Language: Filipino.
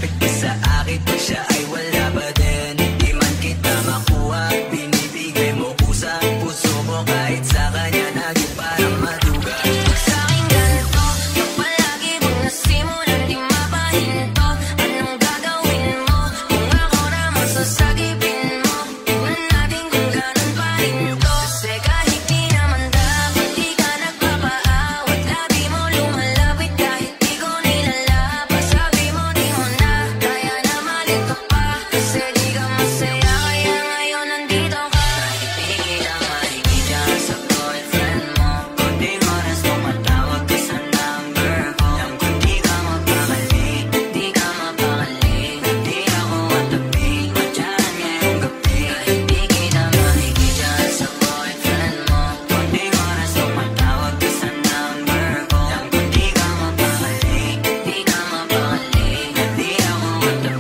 Lumapit ka sa akin pag siya ay wala pa din. Di man kita makuha, binibigay mo pusa. Puso mo kahit sa kanya naging parang maduga. Pag sa'king ganito, yung palagi mong nasimulan di mapahinto. Anong gagawin mo kung ako naman sasagipin mo? Tingnan natin kung ganun pa rin to. Kasi kahit di naman dapat di ka nagpapaawat. Lagi mo lumalapit kahit di ko nilalapas. Sabi mo di mo na kaya na malito pa. Kasi di ka masaya kaya ngayon nandito ka. Kahit di kita makikita sa boyfriend mo, konting oras pumatawag ka sa number ko. Alam ko di ka mapakali, di ka mapakali. Di ako katabi, madyan ngayong gabi. Kahit di kita makikita sa boyfriend mo, konting oras pumatawag ka sa number ko. Alam ko di ka mapakali, di ka mapakali. Di ako katabi,